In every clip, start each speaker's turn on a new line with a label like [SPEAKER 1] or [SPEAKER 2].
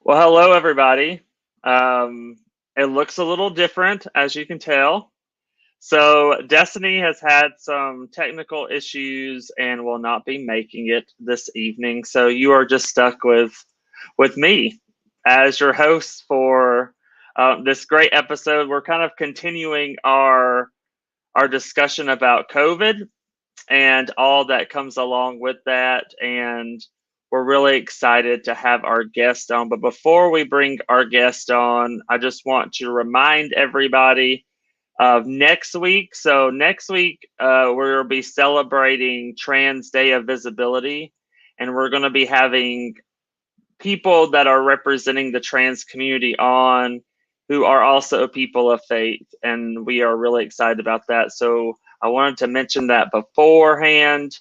[SPEAKER 1] Well, hello, everybody. It looks a little different, as you can tell. So, Destiny has had some technical issues and will not be making it this evening. So, you are just stuck with me as your host for this great episode. We're kind of continuing our discussion about COVID and all that comes along with that. And we're really excited to have our guest on. But before we bring our guest on, I just want to remind everybody of next week. So next week, we'll be celebrating Trans Day of Visibility, and we're going to be having people that are representing the trans community on who are also people of faith, and we are really excited about that. So I wanted to mention that beforehand,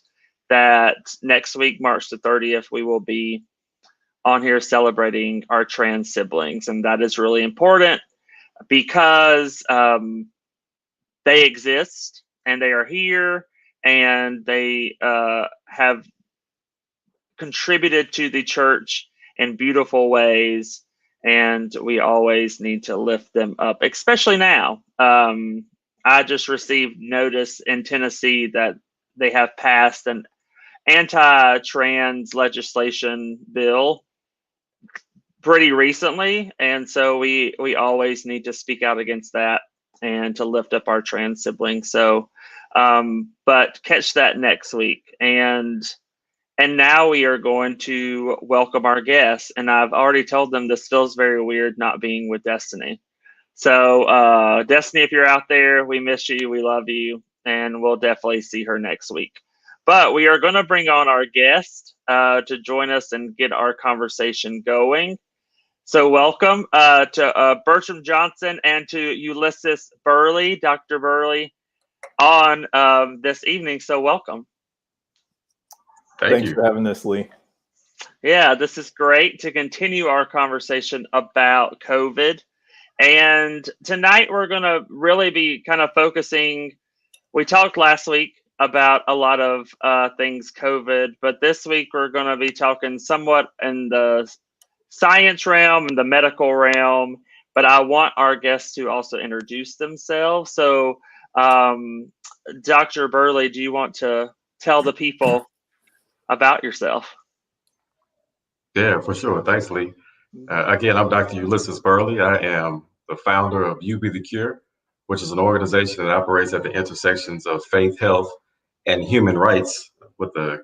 [SPEAKER 1] that next week, March the 30th, we will be on here celebrating our trans siblings. And that is really important because they exist and they are here and they have contributed to the church in beautiful ways. And we always need to lift them up, especially now. I just received notice in Tennessee that they have passed an anti-trans legislation bill pretty recently, and so we always need to speak out against that and to lift up our trans siblings. So, but catch that next week. And now we are going to welcome our guests, and I've already told them this feels very weird not being with Destiny. So, Destiny, if you're out there, we miss you, we love you, and we'll definitely see her next week. But we are going to bring on our guest to join us and get our conversation going. So welcome to Bertram Johnson and to Ulysses Burley, Dr. Burley, on this evening. So welcome.
[SPEAKER 2] Thanks for having us, Lee.
[SPEAKER 1] Yeah, this is great to continue our conversation about COVID. And tonight we're going to really be kind of focusing. We talked last week about a lot of things COVID, but this week we're going to be talking somewhat in the science realm and the medical realm. But I want our guests to also introduce themselves. So, Dr. Burley, do you want to tell the people about yourself?
[SPEAKER 3] Yeah, for sure. Thanks, Lee. Again, I'm Dr. Ulysses Burley. I am the founder of You Be the Cure, which is an organization that operates at the intersections of faith, health, and human rights with the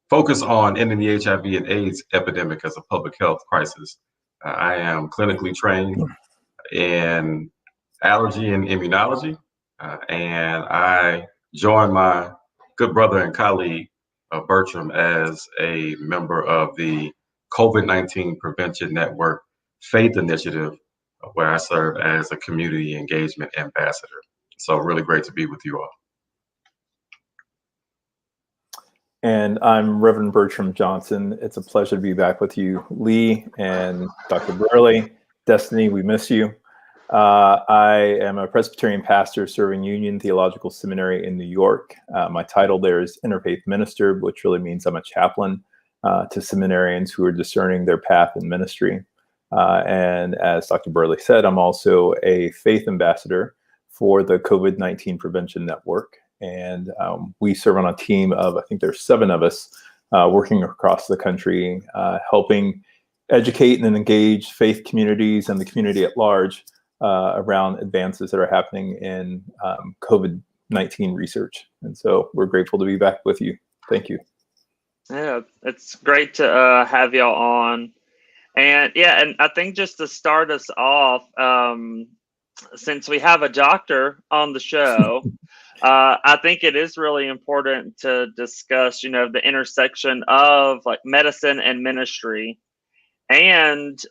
[SPEAKER 3] focus on ending the HIV and AIDS epidemic as a public health crisis. I am clinically trained in allergy and immunology, and I joined my good brother and colleague, Bertram, as a member of the COVID-19 Prevention Network Faith Initiative, where I serve as a community engagement ambassador. So really great to be with you all.
[SPEAKER 2] And I'm Reverend Bertram Johnson. It's a pleasure to be back with you, Lee and Dr. Burley. Destiny, we miss you. I am a Presbyterian pastor serving Union Theological Seminary in New York. My title there is Interfaith Minister, which really means I'm a chaplain to seminarians who are discerning their path in ministry. And as Dr. Burley said, I'm also a faith ambassador for the COVID-19 Prevention Network. And we serve on a team of, I think there's 7 of us working across the country, helping educate and engage faith communities and the community at large around advances that are happening in COVID-19 research. And so we're grateful to be back with you. Thank you.
[SPEAKER 1] Yeah, it's great to have y'all on. And yeah, and I think just to start us off, since we have a doctor on the show, I think it is really important to discuss, the intersection of like medicine and ministry, and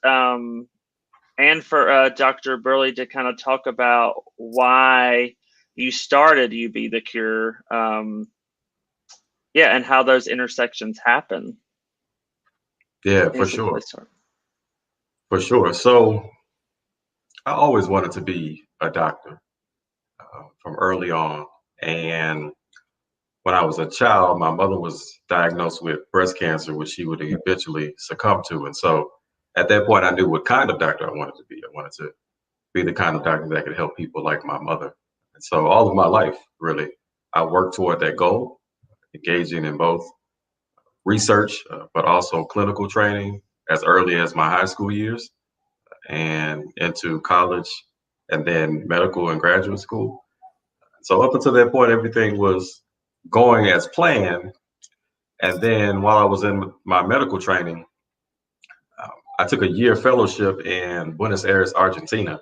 [SPEAKER 1] for Dr. Burley to kind of talk about why you started You Be the Cure, and how those intersections happen.
[SPEAKER 3] Yeah, for sure. For sure. So I always wanted to be a doctor from early on. And when I was a child, my mother was diagnosed with breast cancer, which she would eventually succumb to. And so at that point, I knew what kind of doctor I wanted to be. I wanted to be the kind of doctor that could help people like my mother. And so all of my life, really, I worked toward that goal, engaging in both research, but also clinical training as early as my high school years and into college and then medical and graduate school. So up until that point, everything was going as planned. And then while I was in my medical training, I took a year fellowship in Buenos Aires, Argentina,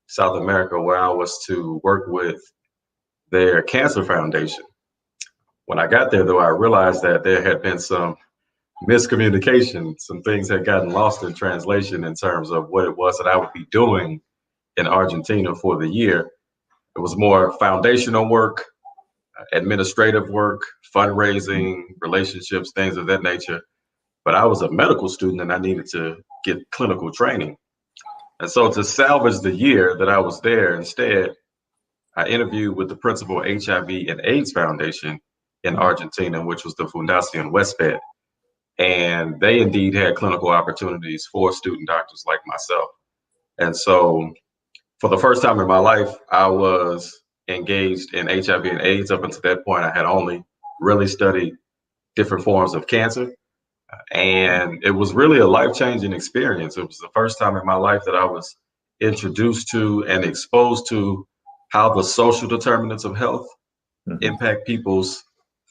[SPEAKER 3] South America, where I was to work with their cancer foundation. When I got there, though, I realized that there had been some miscommunication. Some things had gotten lost in translation in terms of what it was that I would be doing in Argentina for the year. It was more foundational work, administrative work, fundraising, relationships, things of that nature. But I was a medical student and I needed to get clinical training. And so to salvage the year that I was there, instead, I interviewed with the principal HIV and AIDS Foundation in Argentina, which was the Fundación Huésped. And they indeed had clinical opportunities for student doctors like myself. And so for the first time in my life, I was engaged in HIV and AIDS. Up until that point, I had only really studied different forms of cancer. And it was really a life-changing experience. It was the first time in my life that I was introduced to and exposed to how the social determinants of health impact people's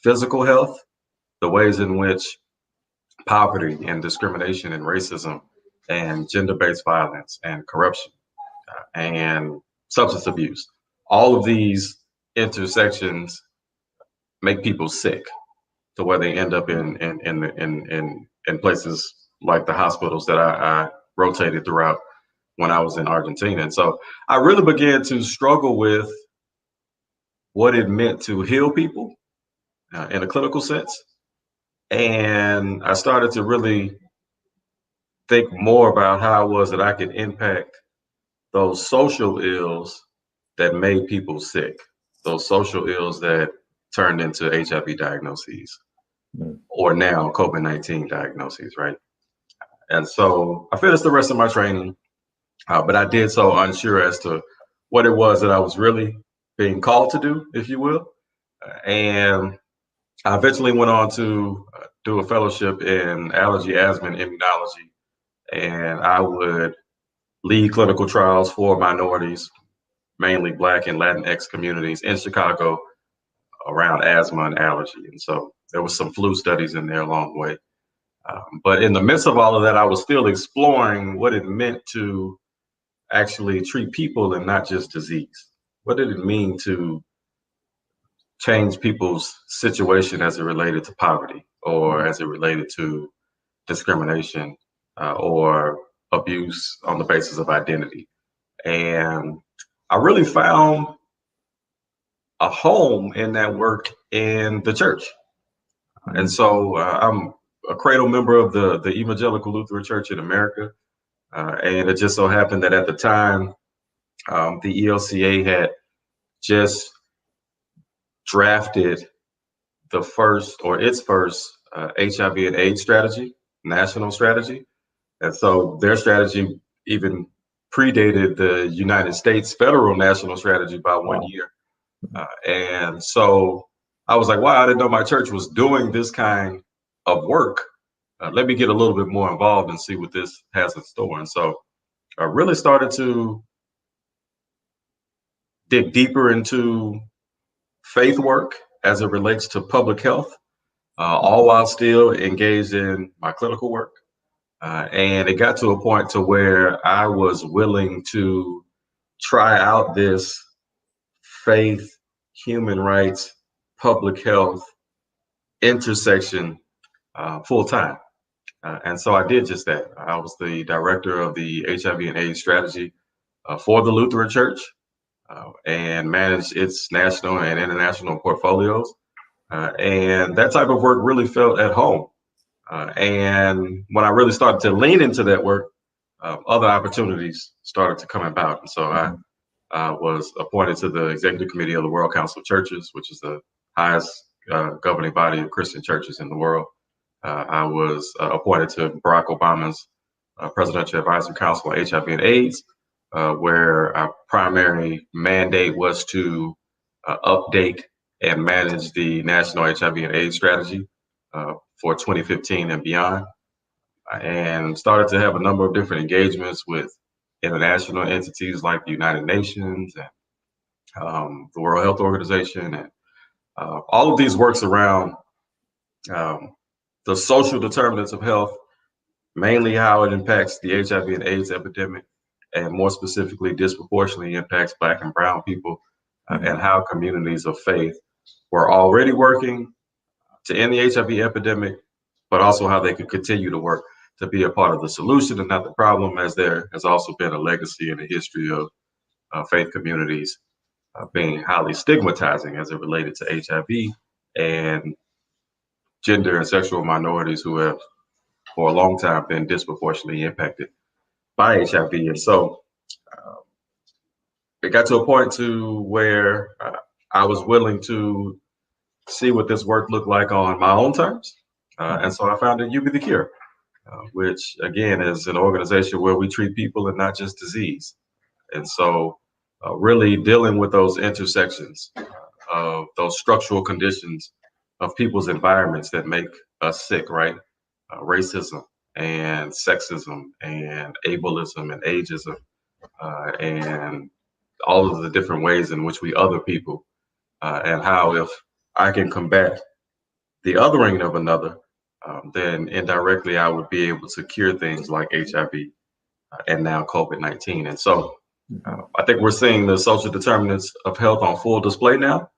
[SPEAKER 3] physical health, the ways in which poverty and discrimination and racism and gender-based violence and corruption and substance abuse, all of these intersections make people sick to where they end up in places like the hospitals that I rotated throughout when I was in Argentina. And so I really began to struggle with what it meant to heal people in a clinical sense. And I started to really think more about how it was that I could impact those social ills that made people sick, those social ills that turned into HIV diagnoses or now COVID-19 diagnoses, right? And so I finished the rest of my training, but I did so unsure as to what it was that I was really being called to do, if you will. And I eventually went on to do a fellowship in allergy, asthma, and immunology. And I would lead clinical trials for minorities, mainly Black and Latinx communities in Chicago around asthma and allergy. And so there was some flu studies in there along the way. But in the midst of all of that, I was still exploring what it meant to actually treat people and not just disease. What did it mean to change people's situation as it related to poverty or as it related to discrimination or abuse on the basis of identity? And I really found a home in that work in the church. And so I'm a cradle member of the Evangelical Lutheran Church in America. And it just so happened that at the time, the ELCA had just drafted its first HIV and AIDS strategy, national strategy. And so their strategy even predated the United States federal national strategy by 1 year. And so I was like, wow, I didn't know my church was doing this kind of work. Let me get a little bit more involved and see what this has in store. And so I really started to dig deeper into faith work as it relates to public health, all while still engaged in my clinical work. And it got to a point to where I was willing to try out this faith, human rights, public health intersection full time. And so I did just that. I was the director of the HIV and AIDS strategy for the Lutheran Church and managed its national and international portfolios. And that type of work really felt at home. And when I really started to lean into that work, other opportunities started to come about. And so I was appointed to the executive committee of the World Council of Churches, which is the highest governing body of Christian churches in the world. I was appointed to Barack Obama's Presidential Advisory Council on HIV and AIDS, where our primary mandate was to update and manage the National HIV and AIDS Strategy for 2015 and beyond, and started to have a number of different engagements with international entities like the United Nations and the World Health Organization, and all of these works around the social determinants of health, mainly how it impacts the HIV and AIDS epidemic, and more specifically, disproportionately impacts Black and Brown people, and how communities of faith were already working to end the HIV epidemic, but also how they could continue to work to be a part of the solution and not the problem, as there has also been a legacy in the history of faith communities being highly stigmatizing as it related to HIV and gender and sexual minorities who have for a long time been disproportionately impacted by HIV. And so it got to a point to where I was willing to see what this work looked like on my own terms. And so I founded You Be the Cure, which again is an organization where we treat people and not just disease. And so really dealing with those intersections of those structural conditions of people's environments that make us sick, right? Racism and sexism and ableism and ageism and all of the different ways in which we other people, and how if I can combat the othering of another, then indirectly I would be able to cure things like HIV and now COVID-19. And so I think we're seeing the social determinants of health on full display now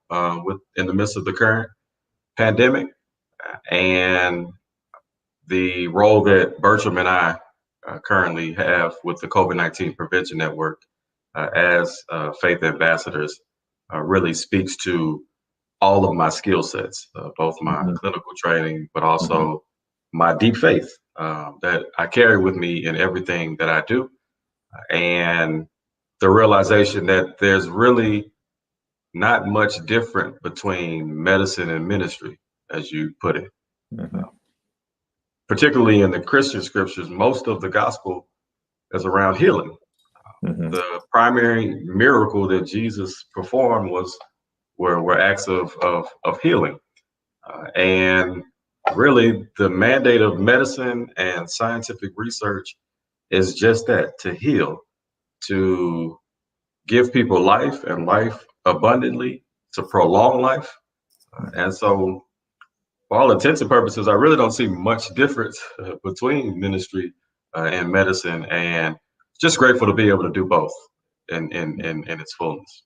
[SPEAKER 3] in the midst of the current pandemic, and the role that Bertram and I currently have with the COVID-19 Prevention Network as faith ambassadors really speaks to all of my skill sets, both my clinical training, but also my deep faith that I carry with me in everything that I do. And the realization that there's really not much different between medicine and ministry, as you put it. Particularly in the Christian scriptures, most of the gospel is around healing. The primary miracle that Jesus performed were acts of healing. And really the mandate of medicine and scientific research is just that, to heal, to give people life and life abundantly, to prolong life. And so for all intents and purposes, I really don't see much difference between ministry and medicine, and just grateful to be able to do both in its fullness.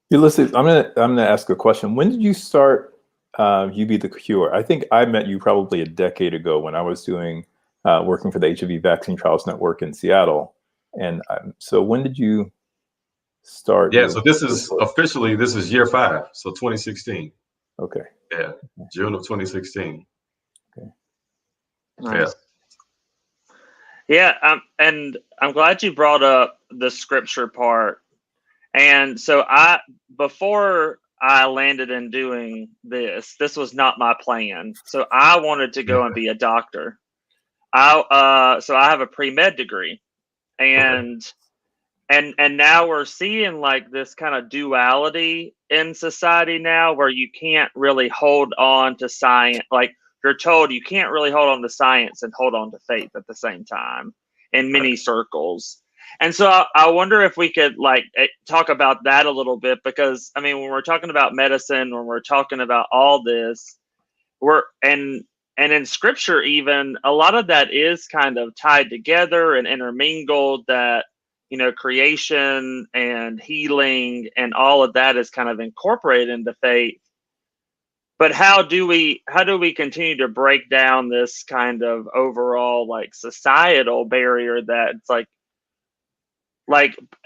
[SPEAKER 2] Ulysses, I'm gonna ask a question. When did you start You Be the Cure? I think I met you probably a decade ago when I was doing working for the HIV Vaccine Trials Network in Seattle. And so when did you start?
[SPEAKER 3] Yeah, so this is officially, this is year 5, so 2016.
[SPEAKER 2] Okay.
[SPEAKER 3] Yeah, June of 2016.
[SPEAKER 2] Okay.
[SPEAKER 1] Nice. Yeah, and I'm glad you brought up the scripture part. And so before I landed in doing this was not my plan. So I wanted to go and be a doctor. So I have a pre-med degree, and now we're seeing like this kind of duality in society now, where you can't really hold on to science. Like you're told you can't really hold on to science and hold on to faith at the same time in many circles. And so I wonder if we could like talk about that a little bit, because I mean, when we're talking about medicine, when we're talking about all this, and in scripture, even a lot of that is kind of tied together and intermingled, that, you know, creation and healing and all of that is kind of incorporated into faith. But how do we continue to break down this kind of overall like societal barrier that it's like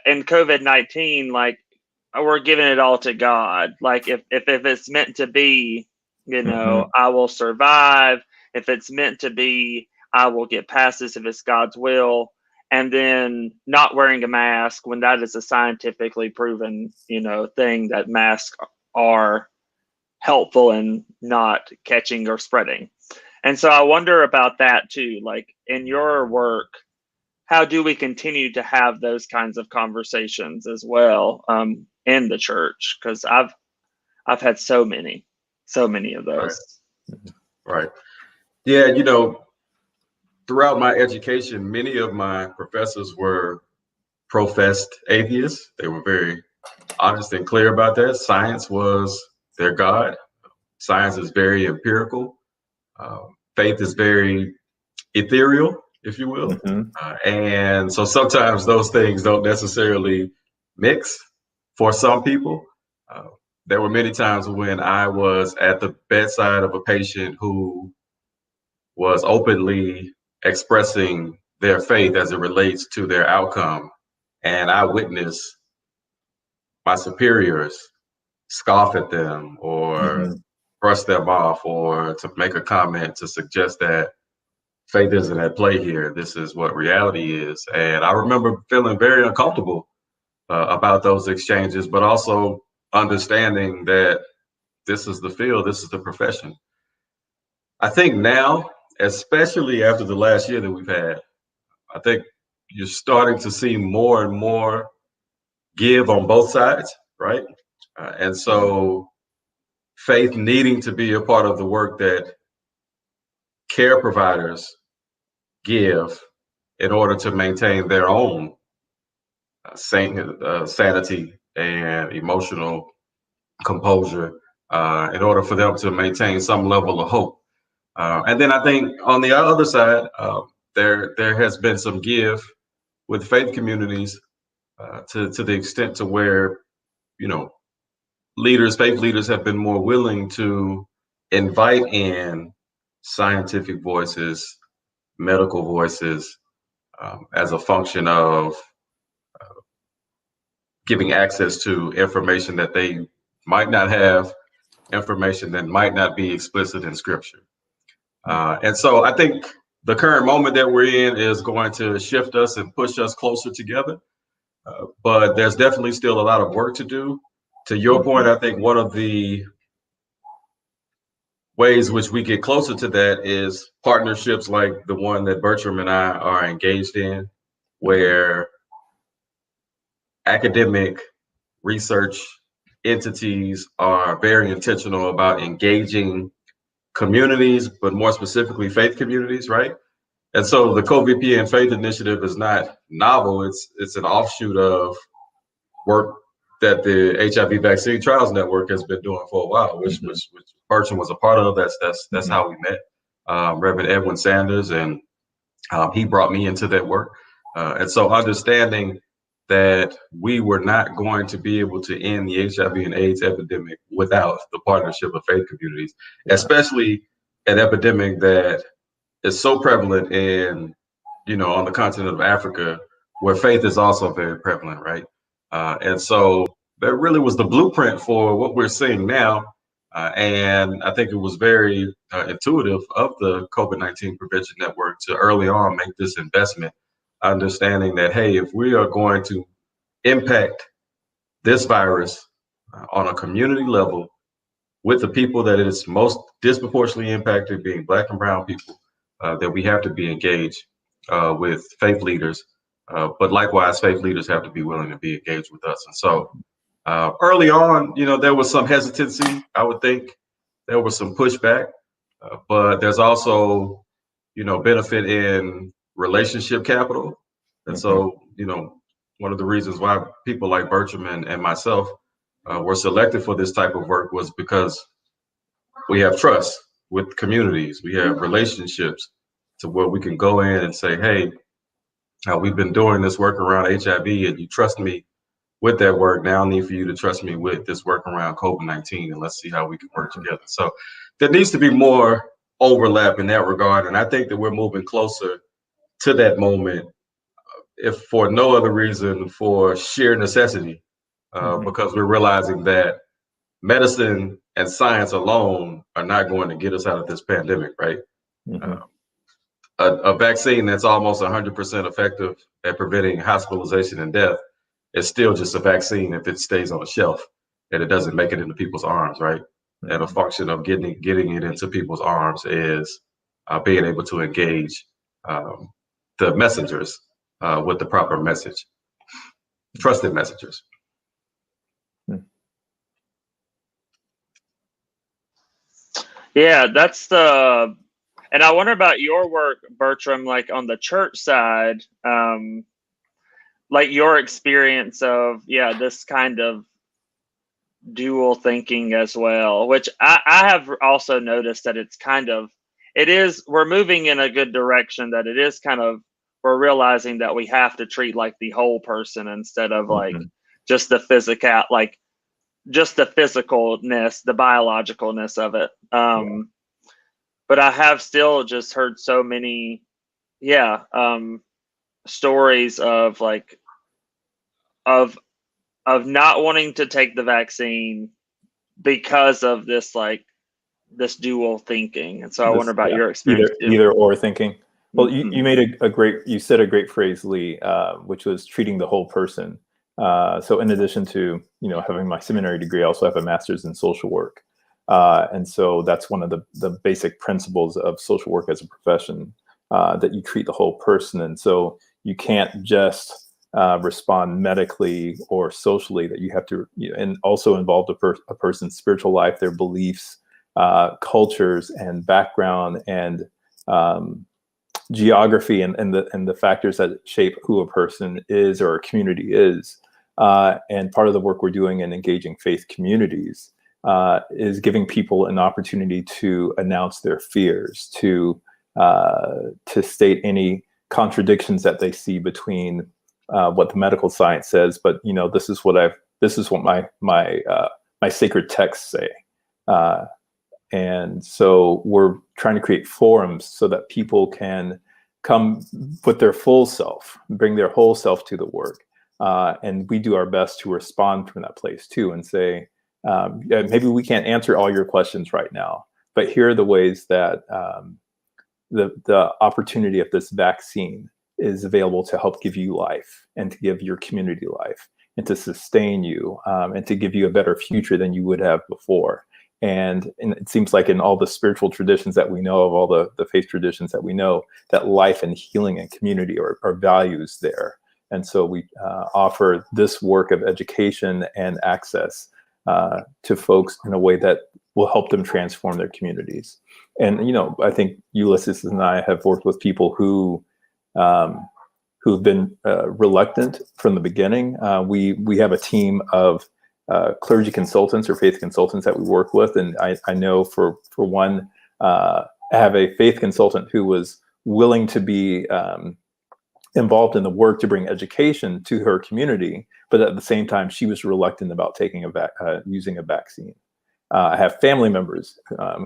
[SPEAKER 1] in COVID-19, like we're giving it all to God. Like if it's meant to be, you know, I will survive. If it's meant to be, I will get past this if it's God's will. And then not wearing a mask when that is a scientifically proven, you know, thing, that masks are helpful in not catching or spreading. And so I wonder about that too. Like in your work, how do we continue to have those kinds of conversations as well in the church? Because I've had so many of those.
[SPEAKER 3] Right. Yeah, throughout my education, many of my professors were professed atheists. They were very honest and clear about that. Science was their God. Science is very empirical. Faith is very ethereal, if you will. And so sometimes those things don't necessarily mix for some people. There were many times when I was at the bedside of a patient who was openly expressing their faith as it relates to their outcome. And I witnessed my superiors scoff at them or brush them off or to make a comment to suggest that faith isn't at play here. This is what reality is. And I remember feeling very uncomfortable about those exchanges, but also understanding that this is the field, this is the profession. I think now, especially after the last year that we've had, I think you're starting to see more and more give on both sides, right? And so faith needing to be a part of the work that care providers give in order to maintain their own sanity and emotional composure, in order for them to maintain some level of hope. And then I think on the other side, there has been some give with faith communities to the extent to where, faith leaders have been more willing to invite in scientific voices, medical voices, as a function of giving access to information that they might not have, information that might not be explicit in scripture. And so I think the current moment that we're in is going to shift us and push us closer together. But there's definitely still a lot of work to do. To your point, I think one of the ways which we get closer to that is partnerships like the one that Bertram and I are engaged in, where academic research entities are very intentional about engaging communities, but more specifically faith communities, right? And so the Co-VP and Faith Initiative is not novel. It's an offshoot of work that the HIV Vaccine Trials Network has been doing for a while, which Bertram was a part of. That's how we met. Reverend Edwin Sanders, and he brought me into that work. And so understanding that we were not going to be able to end the HIV and AIDS epidemic without the partnership of faith communities, especially an epidemic that is so prevalent in, on the continent of Africa, where faith is also very prevalent, right? And so that really was the blueprint for what we're seeing now. And I think it was very intuitive of the COVID-19 Prevention Network to early on make this investment, understanding that, hey, if we are going to impact this virus on a community level with the people that is most disproportionately impacted, being Black and brown people, that we have to be engaged with faith leaders. But likewise, faith leaders have to be willing to be engaged with us. And so early on, there was some hesitancy. I would think there was some pushback, but there's also, benefit in relationship capital. And so, one of the reasons why people like Bertram and myself were selected for this type of work was because we have trust with communities. We have relationships to where we can go in and say, hey, we've been doing this work around HIV and you trust me with that work. Now I need for you to trust me with this work around COVID-19, and let's see how we can work together. So there needs to be more overlap in that regard. And I think that we're moving closer to that moment, if for no other reason, for sheer necessity, because we're realizing that medicine and science alone are not going to get us out of this pandemic, right? A vaccine that's almost 100% effective at preventing hospitalization and death is still just a vaccine if it stays on a shelf and it doesn't make it into people's arms, right? And a function of getting it into people's arms is being able to engage the messengers with the proper message, trusted messengers.
[SPEAKER 1] Yeah, and I wonder about your work, Bertram, like on the church side, like your experience of, this kind of dual thinking as well, which I have also noticed that we're moving in a good direction, that it is we're realizing that we have to treat like the whole person instead of like just the just the physicalness, the biologicalness of it. But I have still just heard so many, stories of like, of not wanting to take the vaccine because of this, like this dual thinking. And so I wonder about your experience
[SPEAKER 2] either or thinking. Well, you made you said a great phrase, Lee, which was treating the whole person. So in addition to, having my seminary degree, I also have a master's in social work. And so that's one of the basic principles of social work as a profession, that you treat the whole person. And so you can't just respond medically or socially, that you have to, and also involve a person's spiritual life, their beliefs, cultures and background, and geography, and the factors that shape who a person is or a community is. And part of the work we're doing in engaging faith communities is giving people an opportunity to announce their fears, to state any contradictions that they see between what the medical science says, but this is what my sacred texts say. And so we're trying to create forums so that people can come with their full self, bring their whole self to the work. And we do our best to respond from that place too, and say, maybe we can't answer all your questions right now, but here are the ways that the opportunity of this vaccine is available to help give you life, and to give your community life, and to sustain you, and to give you a better future than you would have before. And it seems like in all the spiritual traditions that we know of, all the faith traditions that we know, that life and healing and community are values there. And so we offer this work of education and access to folks in a way that will help them transform their communities. And, I think Ulysses and I have worked with people who've been reluctant from the beginning. We have a team of clergy consultants or faith consultants that we work with. And I know for one, I have a faith consultant who was willing to be involved in the work to bring education to her community, but at the same time, she was reluctant about taking using a vaccine. I have family members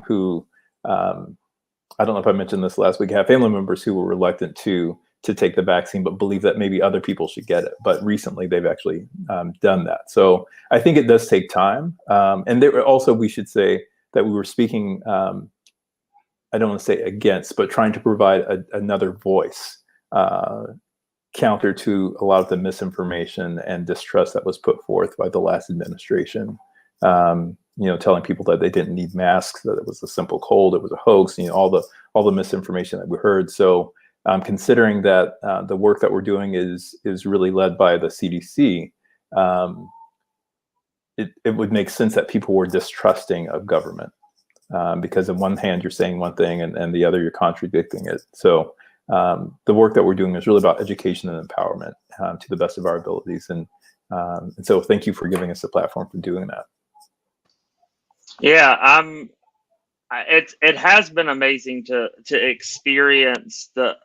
[SPEAKER 2] who, I don't know if I mentioned this last week, I have family members who were reluctant to take the vaccine, but believe that maybe other people should get it. But recently they've actually done that. So I think it does take time. And there also, we should say that we were speaking, I don't want to say against, but trying to provide another voice, counter to a lot of the misinformation and distrust that was put forth by the last administration. Telling people that they didn't need masks, that it was a simple cold, it was a hoax, all the misinformation that we heard. So considering that the work that we're doing is really led by the CDC, it would make sense that people were distrusting of government, because on one hand you're saying one thing and the other you're contradicting it. So the work that we're doing is really about education and empowerment to the best of our abilities. And so thank you for giving us a platform for doing that.
[SPEAKER 1] Yeah, it has been amazing to experience the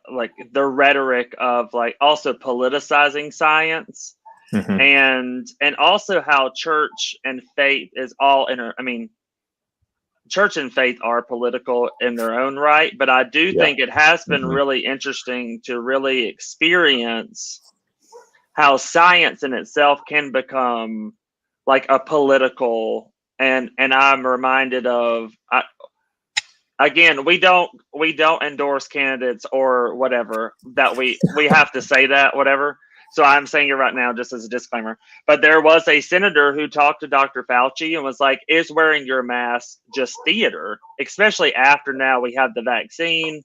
[SPEAKER 1] rhetoric of like also politicizing science, and also how church and faith is all church and faith are political in their own right, but I do think it has been really interesting to really experience how science in itself can become like a political. And I'm reminded of, again, we don't endorse candidates or whatever, that we have to say that, whatever. So I'm saying it right now just as a disclaimer. But there was a senator who talked to Dr. Fauci and was like, is wearing your mask just theater? Especially after now we have the vaccine,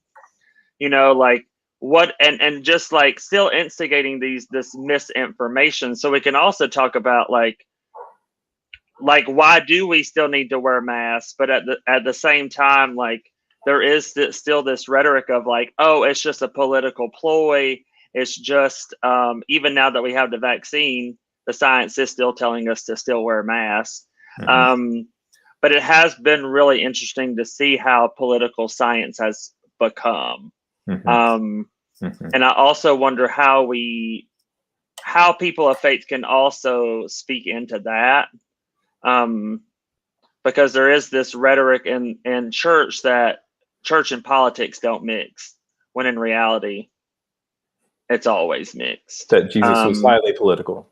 [SPEAKER 1] like what, and just like still instigating this misinformation. So we can also talk about like why do we still need to wear masks? But at the same time, like there is still this rhetoric of like, oh, it's just a political ploy. It's just even now that we have the vaccine, the science is still telling us to still wear masks. Mm-hmm. But it has been really interesting to see how political science has become. Mm-hmm. And I also wonder how people of faith can also speak into that. Because there is this rhetoric in church that church and politics don't mix, when in reality, it's always mixed.
[SPEAKER 2] That Jesus was highly political.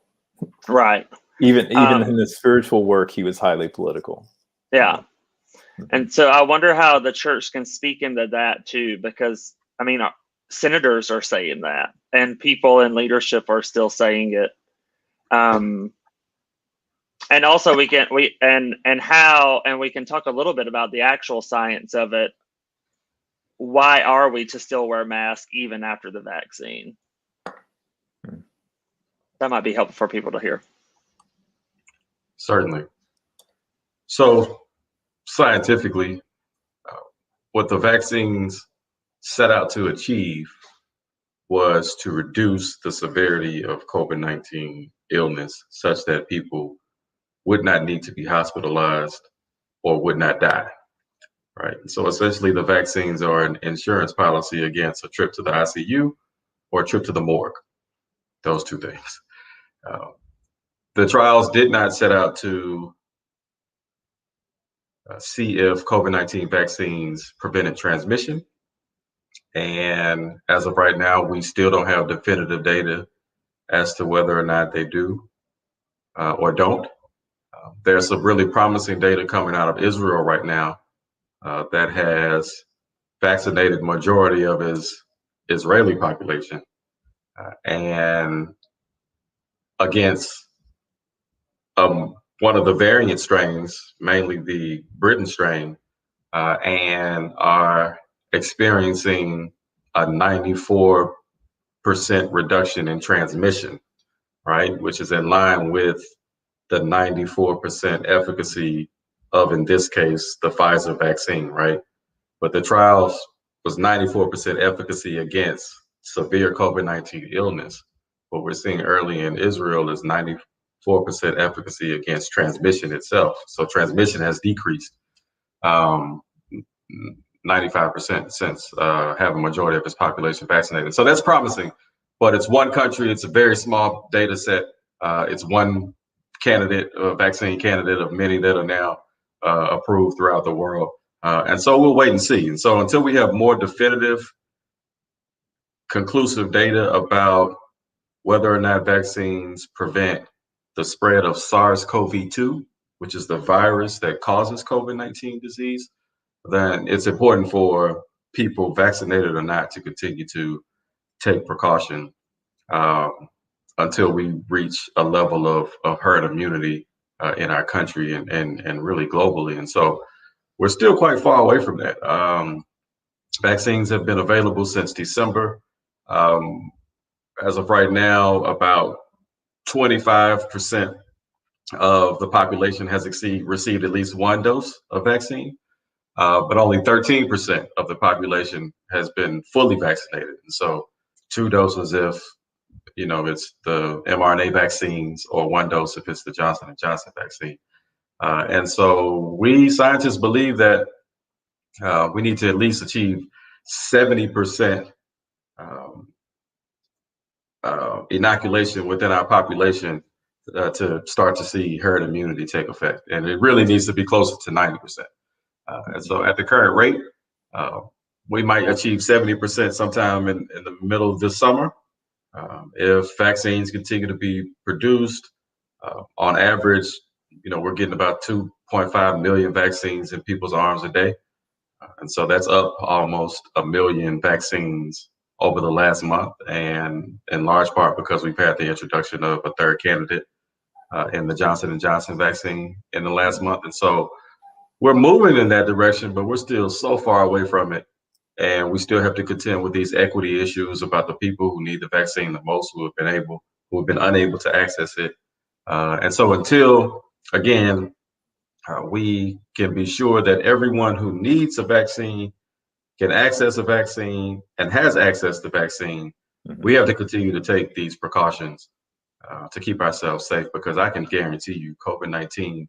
[SPEAKER 1] Right.
[SPEAKER 2] Even in his spiritual work, he was highly political.
[SPEAKER 1] Yeah. And so I wonder how the church can speak into that too, because I mean, senators are saying that, and people in leadership are still saying it. And also we can talk a little bit about the actual science of it. Why are we to still wear masks even after the vaccine? That might be helpful for people to hear.
[SPEAKER 3] Certainly. So scientifically, what the vaccines set out to achieve was to reduce the severity of COVID-19 illness such that people would not need to be hospitalized or would not die, right? So essentially the vaccines are an insurance policy against a trip to the ICU or a trip to the morgue, those two things. The trials did not set out to see if COVID-19 vaccines prevented transmission. And as of right now, we still don't have definitive data as to whether or not they do or don't. There's some really promising data coming out of Israel right now that has vaccinated majority of his Israeli population and against one of the variant strains, mainly the Britain strain, and are experiencing a 94% reduction in transmission, right? Which is in line with the 94% efficacy of, in this case, the Pfizer vaccine, right? But the trials was 94% efficacy against severe COVID-19 illness. What we're seeing early in Israel is 94% efficacy against transmission itself. So transmission has decreased 95% since having a majority of its population vaccinated. So that's promising, but it's one country. It's a very small data set. It's one candidate, vaccine candidate of many that are now approved throughout the world. And so we'll wait and see. And so until we have more definitive, conclusive data about whether or not vaccines prevent the spread of SARS-CoV-2, which is the virus that causes COVID-19 disease, then it's important for people, vaccinated or not, to continue to take precaution until we reach a level of herd immunity in our country and really globally. And so we're still quite far away from that. Vaccines have been available since December. As of right now, about 25% of the population has received at least one dose of vaccine, but only 13% of the population has been fully vaccinated. And so 2 doses if it's the mRNA vaccines, or 1 dose if it's the Johnson and Johnson vaccine. And so we scientists believe that we need to at least achieve 70% inoculation within our population to start to see herd immunity take effect. And it really needs to be closer to 90%. And so at the current rate, we might achieve 70% sometime in the middle of this summer. If vaccines continue to be produced, on average, we're getting about 2.5 million vaccines in people's arms a day. And so that's up almost 1 million vaccines over the last month, and in large part because we've had the introduction of a third candidate in the Johnson and Johnson vaccine in the last month. And so we're moving in that direction, but we're still so far away from it. And we still have to contend with these equity issues about the people who need the vaccine the most, who have been unable to access it. And so until, again, we can be sure that everyone who needs a vaccine can access a vaccine and has access to vaccine, we have to continue to take these precautions to keep ourselves safe, because I can guarantee you COVID-19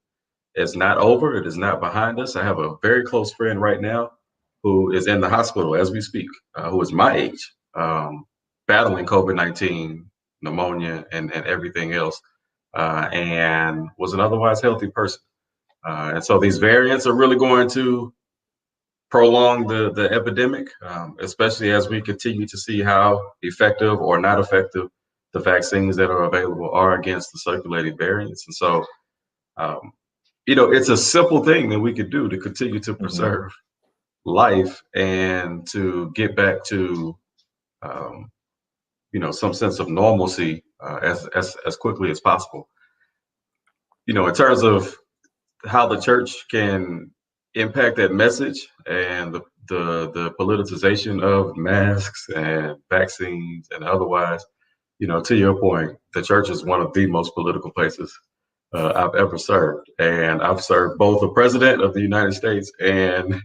[SPEAKER 3] is not over. It is not behind us. I have a very close friend right now who is in the hospital as we speak, who is my age, battling COVID-19, pneumonia, and everything else, and was an otherwise healthy person. And so these variants are really going to prolong the epidemic, especially as we continue to see how effective or not effective the vaccines that are available are against the circulating variants. And so, it's a simple thing that we could do to continue to preserve life and to get back to, some sense of normalcy as quickly as possible. In terms of how the church can impact that message and the politicization of masks and vaccines and otherwise, to your point, the church is one of the most political places I've ever served. And I've served both the president of the United States and,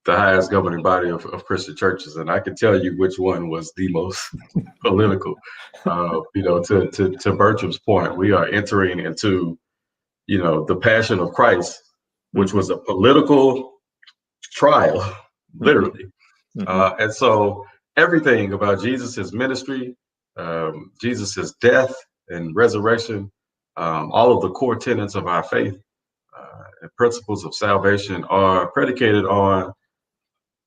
[SPEAKER 3] the highest governing body of Christian churches. And I can tell you which one was the most political. To Bertram's point, we are entering into, the Passion of Christ, which was a political trial, literally. And so everything about Jesus's ministry, Jesus's death and resurrection, all of the core tenets of our faith and principles of salvation are predicated on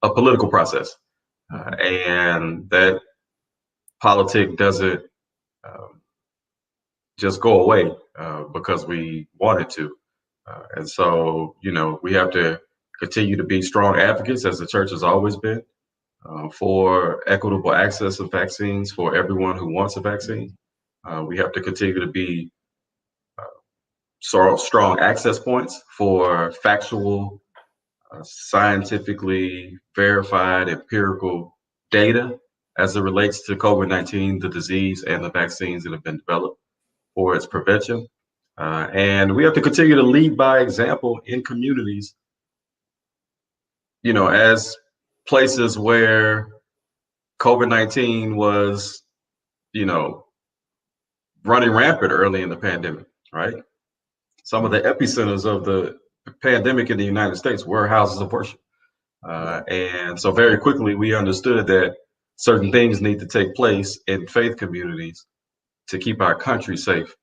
[SPEAKER 3] a political process. And that politic doesn't just go away because we want it to. And so, we have to continue to be strong advocates, as the church has always been, for equitable access of vaccines for everyone who wants a vaccine. We have to continue to be strong access points for factual, scientifically verified empirical data as it relates to COVID-19, the disease, and the vaccines that have been developed for its prevention. And we have to continue to lead by example in communities, as places where COVID-19 was, running rampant early in the pandemic, right? Some of the epicenters of the pandemic in the United States were houses of worship. And so very quickly, we understood that certain things need to take place in faith communities to keep our country safe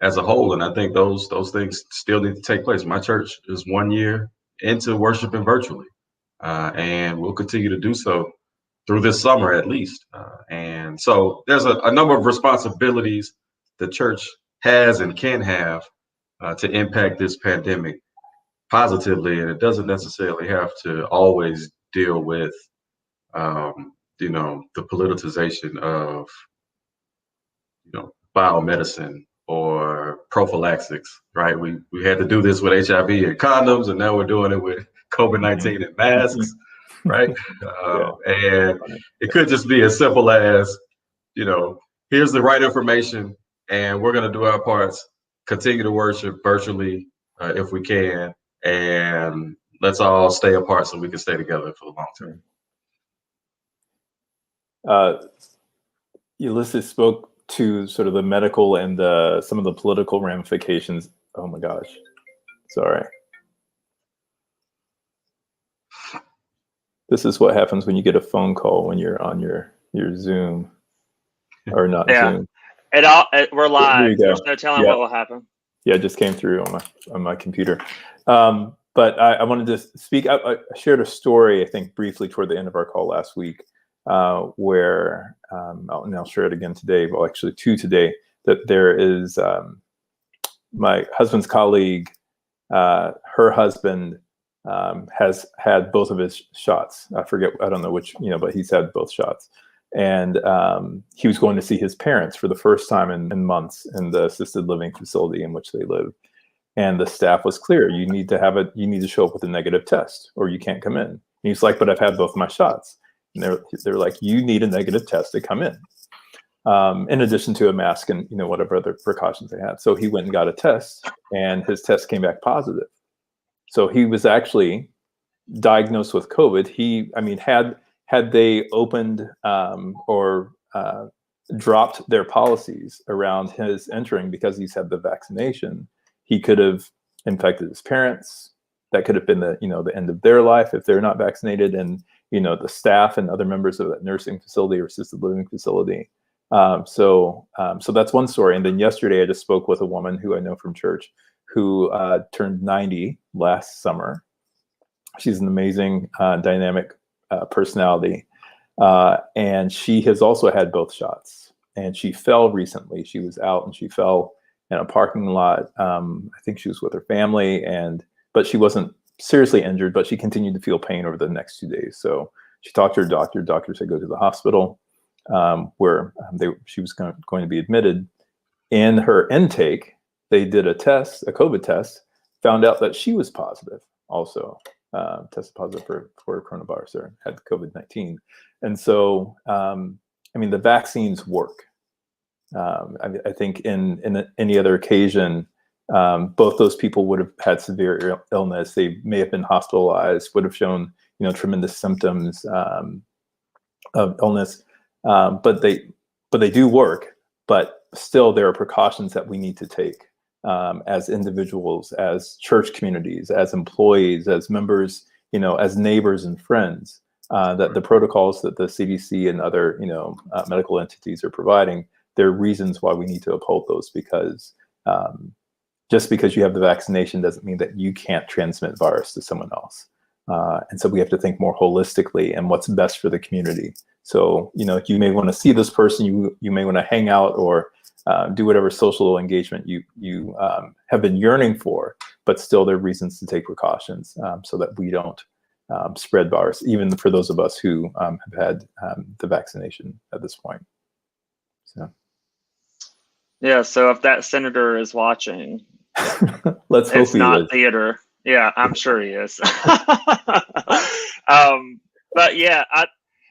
[SPEAKER 3] as a whole. And I think those things still need to take place. My church is 1 year into worshiping virtually, and we'll continue to do so through this summer at least. And so there's a number of responsibilities the church has and can have to impact this pandemic positively, and it doesn't necessarily have to always deal with the politicization of biomedicine or prophylaxics, right? We had to do this with HIV and condoms, and now we're doing it with COVID-19 and masks, right? And it could just be as simple as, here's the right information, and we're going to do our parts, continue to worship virtually if we can, and let's all stay apart so we can stay together for the long term.
[SPEAKER 2] Ulysses spoke to sort of the medical and some of the political ramifications. Oh my gosh, sorry. This is what happens when you get a phone call when you're on your Zoom or not Zoom.
[SPEAKER 1] We're live. There's no telling what will happen.
[SPEAKER 2] Yeah, it just came through on my computer. But I wanted to speak. I shared a story, I think, briefly toward the end of our call last week, where I'll share it again today. Well, actually, two today. That there is my husband's colleague. Her husband has had both of his shots. I don't know which, but he's had both shots. And he was going to see his parents for the first time in months in the assisted living facility in which they live. And the staff was clear: you need to show up with a negative test, or you can't come in. And he's like, "But I've had both my shots." And they're like, "You need a negative test to come in." In addition to a mask and whatever other precautions they had. So he went and got a test, and his test came back positive. So he was actually diagnosed with COVID. Had they opened or dropped their policies around his entering because he's had the vaccination, he could have infected his parents. That could have been the end of their life if they're not vaccinated, and the staff and other members of that nursing facility or assisted living facility. So that's one story. And then yesterday I just spoke with a woman who I know from church who turned 90 last summer. She's an amazing, dynamic personality. And she has also had both shots. And she fell recently. She was out and she fell in a parking lot. I think she was with her family, but she wasn't seriously injured, but she continued to feel pain over the next 2 days. So she talked to her doctor. Doctor said go to the hospital, where she was going to be admitted. In her intake, they did a COVID test, found out that she was positive also, tested positive for coronavirus or had COVID-19. And so, the vaccines work. I think in any other occasion, both those people would have had severe illness. They may have been hospitalized, would have shown, tremendous symptoms of illness. But they do work. But still, there are precautions that we need to take as individuals, as church communities, as employees, as members, as neighbors and friends. That the protocols that the CDC and other, medical entities are providing, there are reasons why we need to uphold those, because just because you have the vaccination doesn't mean that you can't transmit virus to someone else. And so we have to think more holistically and what's best for the community. So, you may want to see this person, you may want to hang out or do whatever social engagement you have been yearning for, but still there are reasons to take precautions so that we don't spread virus, even for those of us who have had the vaccination at this point. So. Yeah,
[SPEAKER 1] so if that senator is watching,
[SPEAKER 2] let's hope
[SPEAKER 1] it's not theater. Yeah, I'm sure he is. But yeah,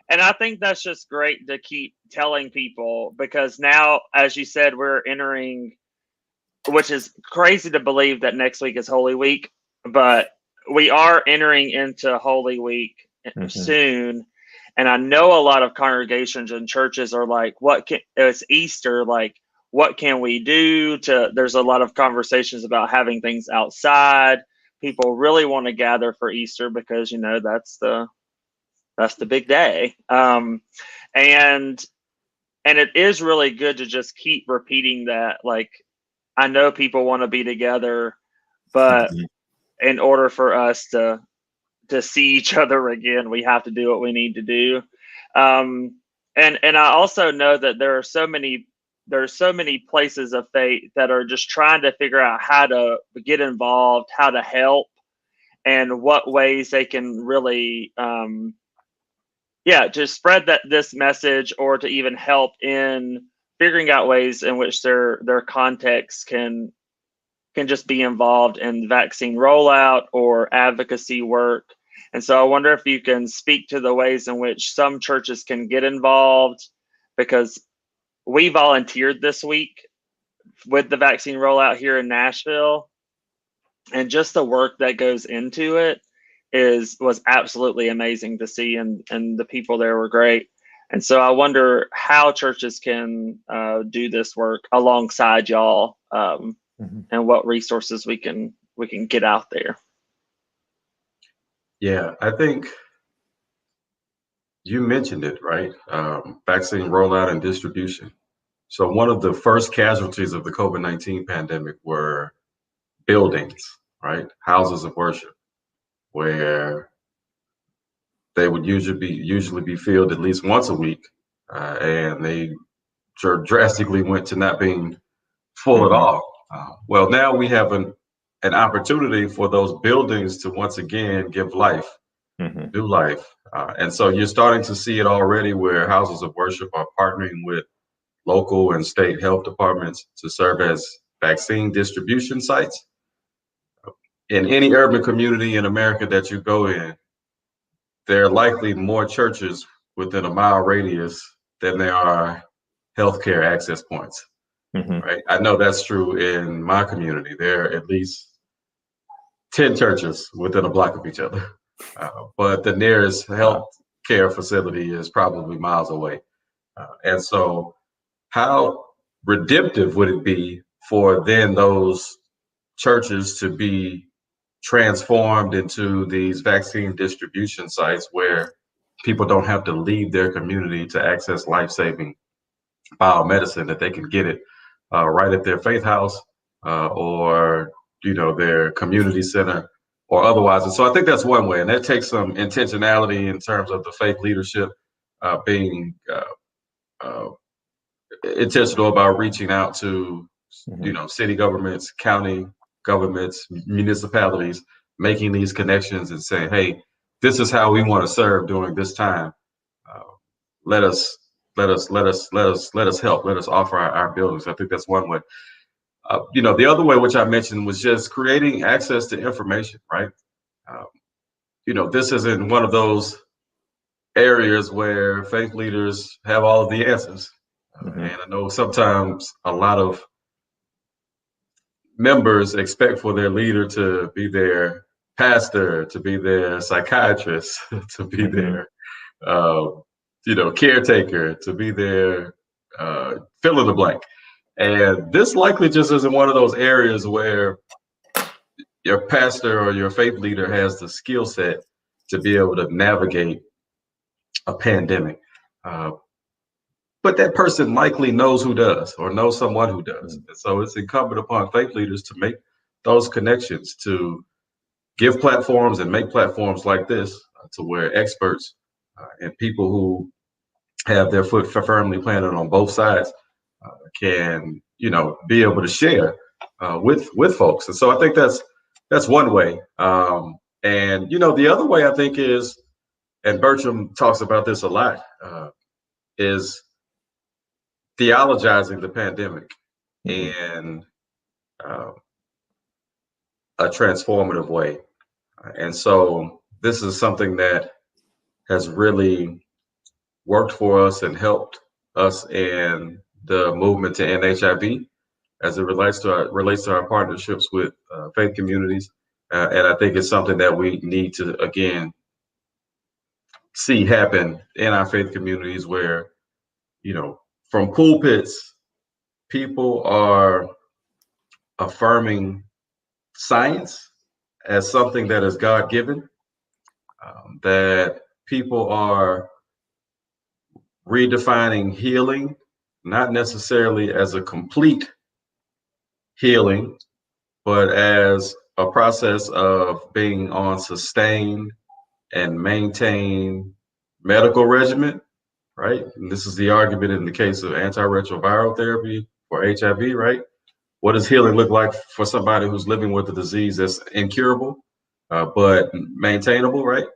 [SPEAKER 1] I think that's just great to keep telling people, because now, as you said, we're entering, which is crazy to believe that next week is Holy Week, but we are entering into Holy Week soon. And I know a lot of congregations and churches are like, it's Easter, like, what can we do there's a lot of conversations about having things outside. People really want to gather for Easter because, that's the big day. And it is really good to just keep repeating that. Like, I know people want to be together, but in order for us to see each other again, we have to do what we need to do. And I also know that there are so many places of faith that are just trying to figure out how to get involved, how to help, and what ways they can really, to spread this message, or to even help in figuring out ways in which their contexts can just be involved in vaccine rollout or advocacy work. And so I wonder if you can speak to the ways in which some churches can get involved, because we volunteered this week with the vaccine rollout here in Nashville, and just the work that goes into it was absolutely amazing to see, and the people there were great. And so I wonder how churches can do this work alongside y'all, and what resources we can get out there.
[SPEAKER 3] Yeah, I think you mentioned it, right? Vaccine rollout and distribution. So one of the first casualties of the COVID-19 pandemic were buildings, right? Houses of worship, where they would usually be filled at least once a week, and they drastically went to not being full at all. Well, now we have an opportunity for those buildings to once again give life, new life. And so you're starting to see it already where houses of worship are partnering with local and state health departments to serve as vaccine distribution sites. In any urban community in America that you go in, there are likely more churches within a mile radius than there are healthcare access points. Right? I know that's true in my community. There are at least 10 churches within a block of each other, but the nearest health care facility is probably miles away. And so how redemptive would it be for then those churches to be transformed into these vaccine distribution sites where people don't have to leave their community to access life-saving biomedicine, that they can get it right at their faith house or their community center or otherwise. And so I think that's one way, and that takes some intentionality in terms of the faith leadership being intentional about reaching out to city governments, county governments, municipalities, making these connections and saying, hey, this is how we want to serve during this time. Let us help. Let us offer our buildings. I think that's one way. The other way, which I mentioned, was just creating access to information, right? This isn't one of those areas where faith leaders have all of the answers. And I know sometimes a lot of members expect for their leader to be their pastor, to be their psychiatrist, to be their caretaker, to be their fill in the blank. And this likely just isn't one of those areas where your pastor or your faith leader has the skill set to be able to navigate a pandemic. But that person likely knows who does, or knows someone who does. And so it's incumbent upon faith leaders to make those connections, to give platforms and make platforms like this to where experts and people who have their foot firmly planted on both sides can, be able to share with folks. And so I think that's one way. And the other way I think is, and Bertram talks about this a lot, is theologizing the pandemic in a transformative way. And so this is something that has really worked for us and helped us in the movement to end HIV as it relates to our partnerships with faith communities. And I think it's something that we need to, again, see happen in our faith communities where, from pulpits, people are affirming science as something that is God-given, that people are redefining healing, not necessarily as a complete healing, but as a process of being on sustained and maintained medical regimen, right? And this is the argument in the case of antiretroviral therapy for HIV, right? What does healing look like for somebody who's living with a disease that's incurable, but maintainable, right?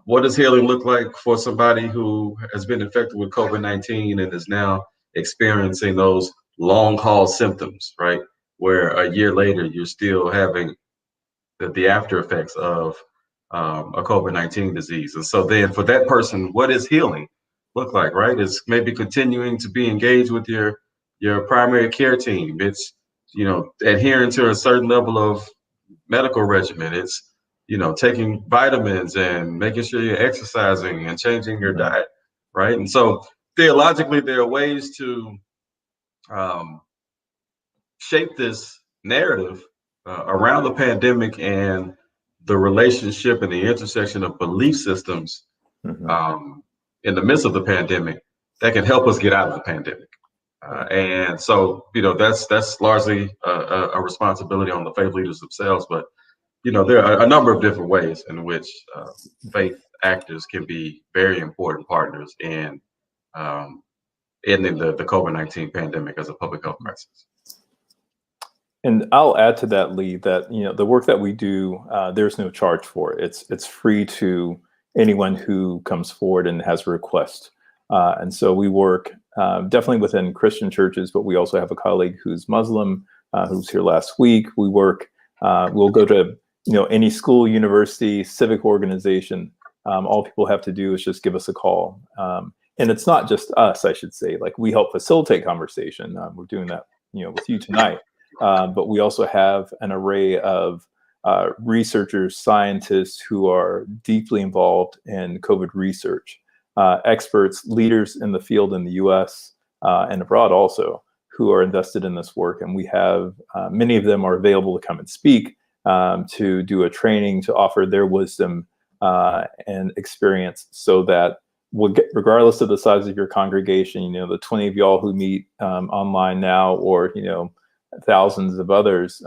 [SPEAKER 3] What does healing look like for somebody who has been infected with COVID-19 and is now experiencing those long haul symptoms, right? Where a year later, you're still having the after effects of a COVID-19 disease. And so then for that person, what is healing look like, right? It's maybe continuing to be engaged with your primary care team. It's, adhering to a certain level of medical regimen. It's, taking vitamins and making sure you're exercising and changing your diet, right? And so theologically, there are ways to shape this narrative around the pandemic and the relationship and the intersection of belief systems in the midst of the pandemic that can help us get out of the pandemic. And so, that's largely a responsibility on the faith leaders themselves. But, there are a number of different ways in which faith actors can be very important partners in ending the COVID-19 pandemic as a public health crisis.
[SPEAKER 2] And I'll add to that, Lee, that the work that we do, there's no charge for it. It's free to anyone who comes forward and has a request. And so we work definitely within Christian churches, but we also have a colleague who's Muslim, who was here last week. We work. We'll go to any school, university, civic organization. All people have to do is just give us a call. And it's not just us, I should say. Like, we help facilitate conversation. We're doing that with you tonight. But we also have an array of researchers, scientists who are deeply involved in COVID research, experts, leaders in the field in the US and abroad also, who are invested in this work. And we have many of them are available to come and speak, to do a training, to offer their wisdom and experience, so that regardless of the size of your congregation, the 20 of y'all who meet online now, or thousands of others,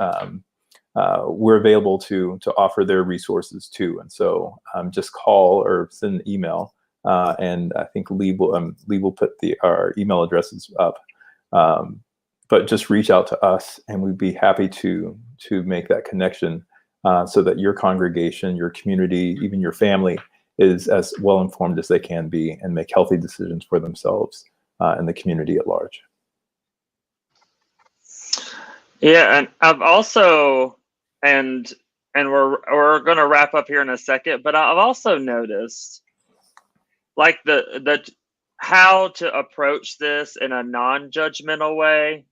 [SPEAKER 2] we're available to offer their resources too. And so just call or send an email, and I think Lee will put our email addresses up. But just reach out to us, and we'd be happy to make that connection, so that your congregation, your community, even your family is as well informed as they can be, and make healthy decisions for themselves and the community at large.
[SPEAKER 1] Yeah, and I've also, and we're going to wrap up here in a second, but I've also noticed, like, the how to approach this in a non-judgmental way.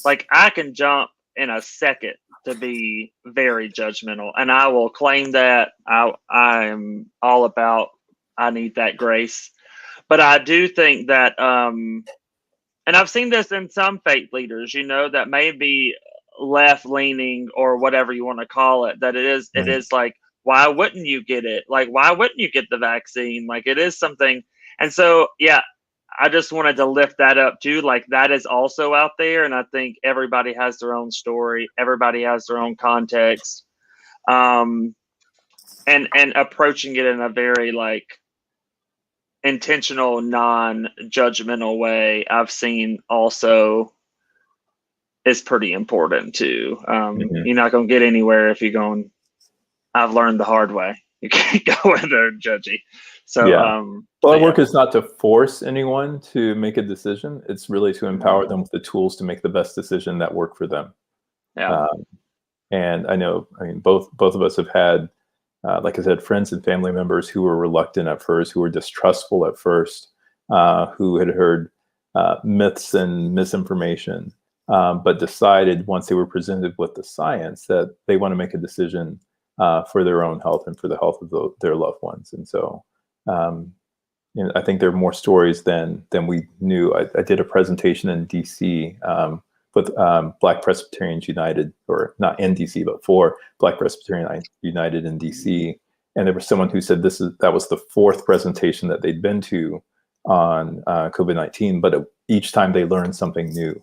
[SPEAKER 1] Like, I can jump in a second to be very judgmental, and I will claim that I'm all about, I need that grace. But I do think that, and I've seen this in some faith leaders, that may be left leaning, or whatever you want to call it, that it is like, why wouldn't you get it? Like, why wouldn't you get the vaccine? Like, it is something. And so, yeah, I just wanted to lift that up too. Like, that is also out there. And I think everybody has their own story. Everybody has their own context. And approaching it in a very, like, intentional, non-judgmental way, I've seen also is pretty important too. You're not going to get anywhere if you're going, I've learned the hard way. You can't go in there judgy. So,
[SPEAKER 2] yeah. Well, our work is not to force anyone to make a decision. It's really to empower them with the tools to make the best decision that work for them.
[SPEAKER 1] Yeah.
[SPEAKER 2] And I mean, both of us have had, like I said, friends and family members who were reluctant at first, who were distrustful at first, who had heard myths and misinformation, but decided once they were presented with the science that they want to make a decision for their own health and for the health of their loved ones. And so I think there are more stories than we knew. I did a presentation in DC with Black Presbyterians United, or not in DC, but for Black Presbyterian United in DC. And there was someone who said that was the fourth presentation that they'd been to on COVID-19, but each time they learned something new.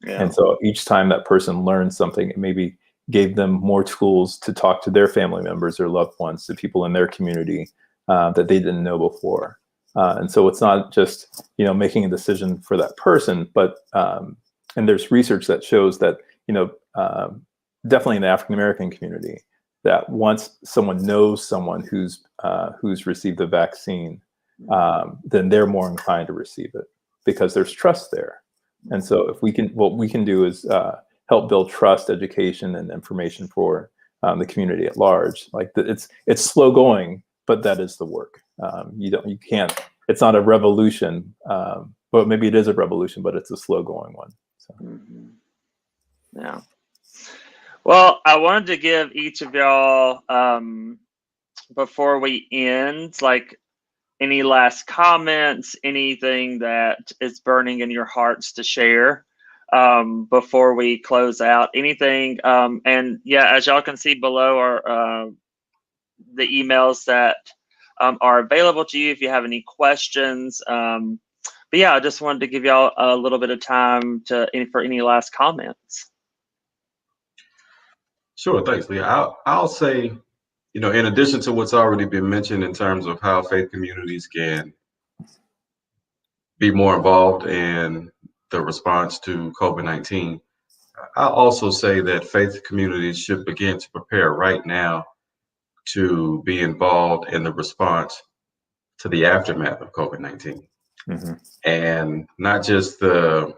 [SPEAKER 2] Yeah. And so each time that person learned something, it maybe gave them more tools to talk to their family members or loved ones, to people in their community that they didn't know before. And so it's not just, making a decision for that person, but, and there's research that shows that, definitely in the African-American community, that once someone knows someone who's received the vaccine, then they're more inclined to receive it because there's trust there. And so what we can do is help build trust, education, and information for the community at large. Like, it's slow going, but that is the work. You can't. It's not a revolution, but maybe it is a revolution, but it's a slow going one. So.
[SPEAKER 1] Mm-hmm. Yeah. Well, I wanted to give each of y'all, before we end, like, any last comments, anything that is burning in your hearts to share before we close out, anything. And yeah, as y'all can see below are the emails that are available to you if you have any questions. But yeah, I just wanted to give y'all a little bit of time for any last comments.
[SPEAKER 3] Sure, thanks, Lee. I'll say, in addition to what's already been mentioned in terms of how faith communities can be more involved in the response to COVID-19, I'll also say that faith communities should begin to prepare right now to be involved in the response to the aftermath of COVID-19.
[SPEAKER 2] Mm-hmm.
[SPEAKER 3] And not just the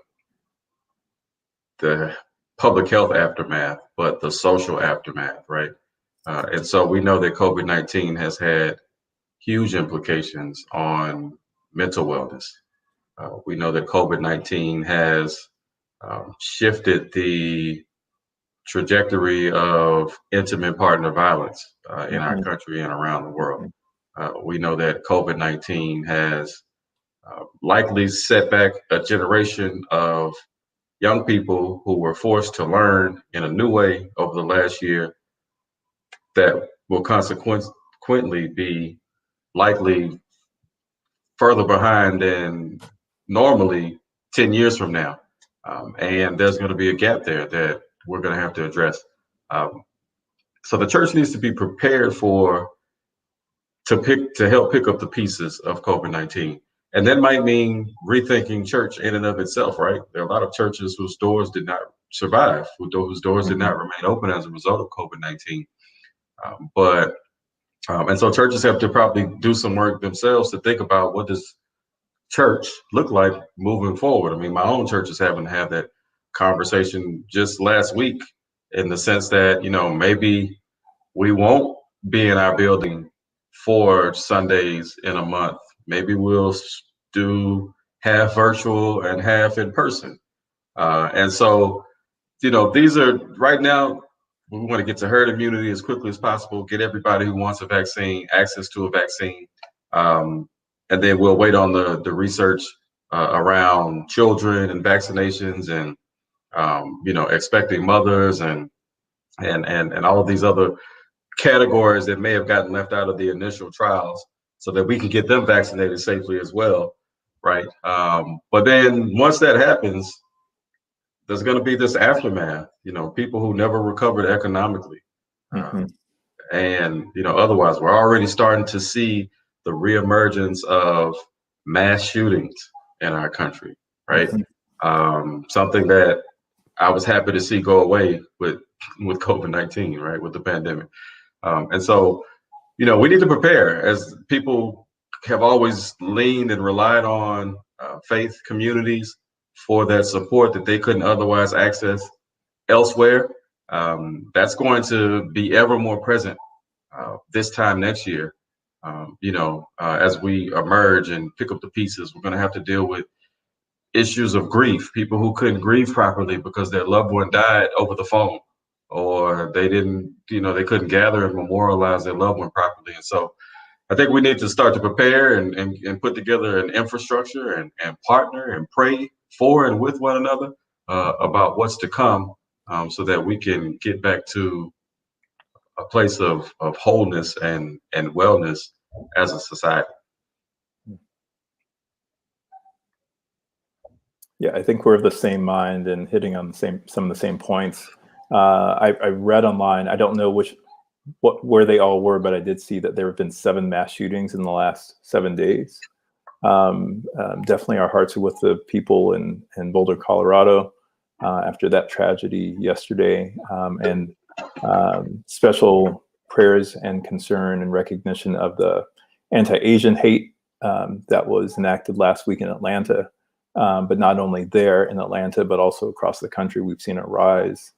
[SPEAKER 3] public health aftermath, but the social aftermath, right? And so we know that COVID-19 has had huge implications on mental wellness. We know that COVID-19 has shifted the trajectory of intimate partner violence in our country and around the world. We know that COVID-19 has likely set back a generation of young people who were forced to learn in a new way over the last year that will consequently be likely further behind than normally 10 years from now. And there's going to be a gap there that we're going to have to address. So the church needs to be prepared to help pick up the pieces of COVID-19. And that might mean rethinking church in and of itself, right? There are a lot of churches whose doors did not survive, whose doors did not remain open as a result of COVID-19. And so churches have to probably do some work themselves to think about, what does church look like moving forward? I mean, my own church is having to have that conversation just last week, in the sense that, maybe we won't be in our building 4 Sundays in a month. Maybe we'll do half virtual and half in person. And so, these are right now, we want to get to herd immunity as quickly as possible, get everybody who wants a vaccine access to a vaccine. And then we'll wait on the research around children and vaccinations and, expecting mothers and all of these other categories that may have gotten left out of the initial trials, so that we can get them vaccinated safely as well, right? But then once that happens, there's going to be this aftermath, people who never recovered economically. And, otherwise, we're already starting to see the reemergence of mass shootings in our country, right? Something that I was happy to see go away with COVID-19, right, with the pandemic. And so, we need to prepare, as people have always leaned and relied on faith communities for that support that they couldn't otherwise access elsewhere. That's going to be ever more present this time next year. As we emerge and pick up the pieces, we're going to have to deal with issues of grief, people who couldn't grieve properly because their loved one died over the phone, or they didn't, they couldn't gather and memorialize their loved one properly. And so I think we need to start to prepare and put together an infrastructure and partner and pray for and with one another about what's to come, so that we can get back to a place of wholeness and wellness as a society.
[SPEAKER 2] Yeah, I think we're of the same mind and hitting on some of the same points. I read online, I don't know where they all were, but I did see that there have been 7 mass shootings in the last 7 days. Definitely our hearts are with the people in Boulder, Colorado, after that tragedy yesterday, and special prayers and concern and recognition of the anti-Asian hate that was enacted last week in Atlanta. But not only there in Atlanta, but also across the country, we've seen a rise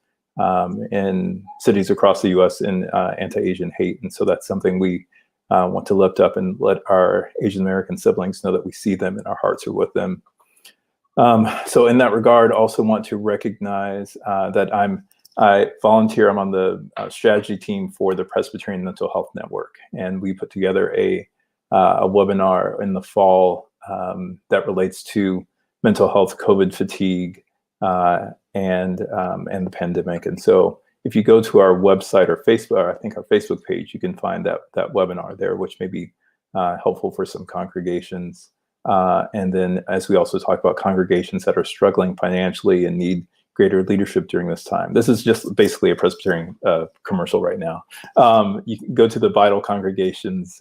[SPEAKER 2] in cities across the U.S. in anti-Asian hate. And so that's something we want to lift up and let our Asian American siblings know that we see them and our hearts are with them. So in that regard, also want to recognize that I volunteer. I'm on the strategy team for the Presbyterian Mental Health Network, and we put together a webinar in the fall that relates to mental health, COVID fatigue, and the pandemic. And so if you go to our website or Facebook, or I think our Facebook page, you can find that webinar there, which may be helpful for some congregations. And then as we also talk about congregations that are struggling financially and need greater leadership during this time. This is just basically a Presbyterian commercial right now. You can go to the Vital Congregations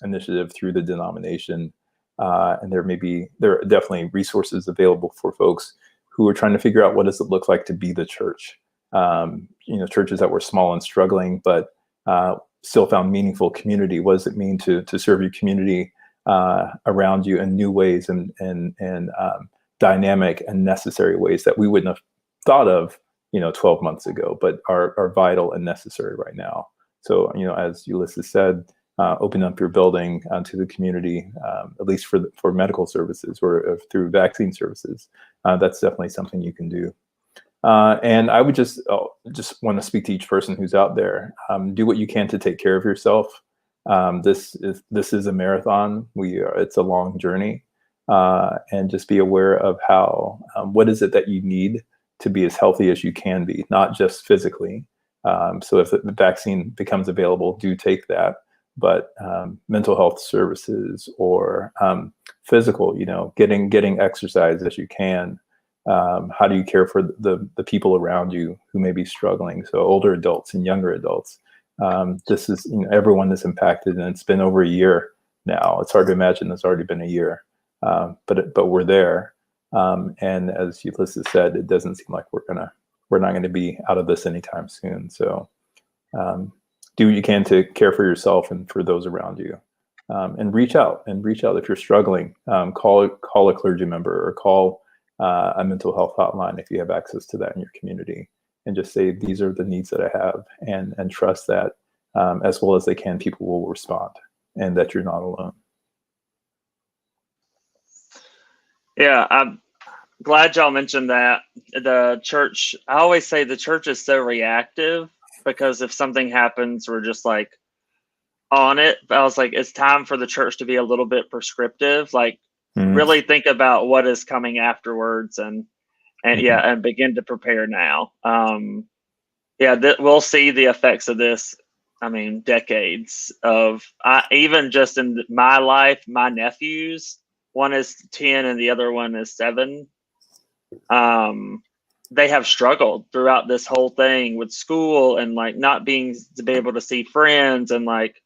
[SPEAKER 2] initiative through the denomination. And there are definitely resources available for folks who were trying to figure out what does it look like to be the church. Churches that were small and struggling, but still found meaningful community. What does it mean to serve your community around you in new ways and dynamic and necessary ways that we wouldn't have thought of 12 months ago, but are vital and necessary right now. So, as Ulysses said, open up your building to the community, at least for medical services or through vaccine services. That's definitely something you can do. And I would just want to speak to each person who's out there. Do what you can to take care of yourself. This is a marathon. It's a long journey, and just be aware of how what is it that you need to be as healthy as you can be, not just physically. So if the vaccine becomes available, do take that. But mental health services or physical, getting exercise as you can. How do you care for the people around you who may be struggling? So older adults and younger adults. This is, everyone is impacted, and it's been over a year now. It's hard to imagine it's already been a year, but we're there. And as Ulysses said, it doesn't seem like we're not going to be out of this anytime soon. So do what you can to care for yourself and for those around you, and reach out if you're struggling. Call a clergy member or call a mental health hotline if you have access to that in your community, and just say, these are the needs that I have, and trust that as well as they can, people will respond, and that you're not alone.
[SPEAKER 1] Yeah, I'm glad y'all mentioned that. The church, I always say the church is so reactive, because if something happens, we're just like on it. But I was like, it's time for the church to be a little bit prescriptive, like really think about what is coming afterwards, and begin to prepare now. We'll see the effects of this. I mean, decades of, even just in my life, my nephews, one is 10 and the other one is 7. They have struggled throughout this whole thing with school and like not being to be able to see friends, and like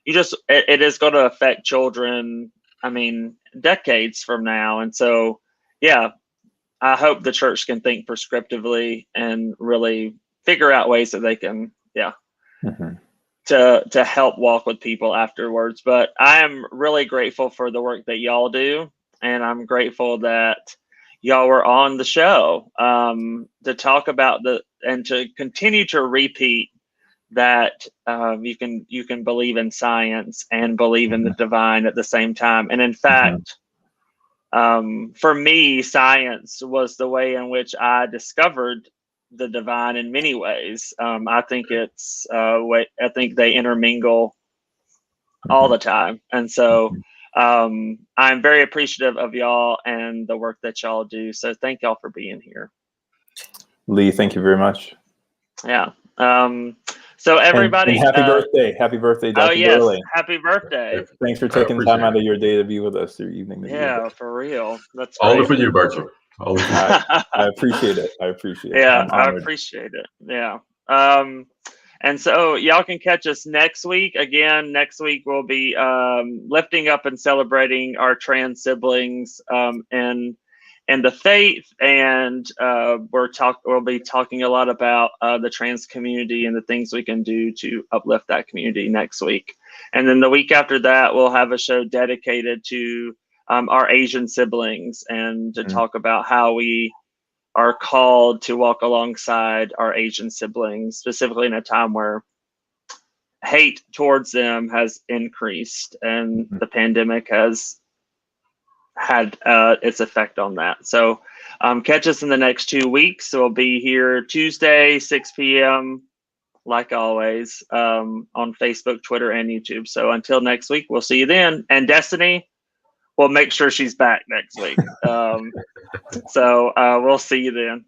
[SPEAKER 1] it is going to affect children. I mean, decades from now. And so, I hope the church can think prescriptively and really figure out ways that they can, to help walk with people afterwards. But I am really grateful for the work that y'all do. And I'm grateful that y'all were on the show to talk about and to continue to repeat that you can believe in science and believe in the divine at the same time. And in fact, for me, science was the way in which I discovered the divine in many ways. I think I think they intermingle all the time. And so I'm very appreciative of y'all and the work that y'all do. So thank y'all for being here.
[SPEAKER 2] Lee, thank you very much.
[SPEAKER 1] Yeah. So everybody,
[SPEAKER 2] and happy birthday, Dr. Burley.
[SPEAKER 1] Happy birthday.
[SPEAKER 2] Thanks for taking the time out of your day to be with us, your evening.
[SPEAKER 1] For real. That's
[SPEAKER 3] only for you, Bertram.
[SPEAKER 2] I appreciate it. I appreciate it.
[SPEAKER 1] Yeah, I appreciate it. Yeah. And so y'all can catch us next week. Again, next week we'll be lifting up and celebrating our trans siblings and the faith, and we'll be talking a lot about the trans community and the things we can do to uplift that community next week. And then the week after that, we'll have a show dedicated to our Asian siblings, and to talk about how we are called to walk alongside our Asian siblings, specifically in a time where hate towards them has increased, and the pandemic has had its effect on that. So catch us in the next 2 weeks. So we'll be here Tuesday, 6 p.m. like always, on Facebook, Twitter, and YouTube. So until next week, we'll see you then. And Destiny, we'll make sure she's back next week. So we'll see you then.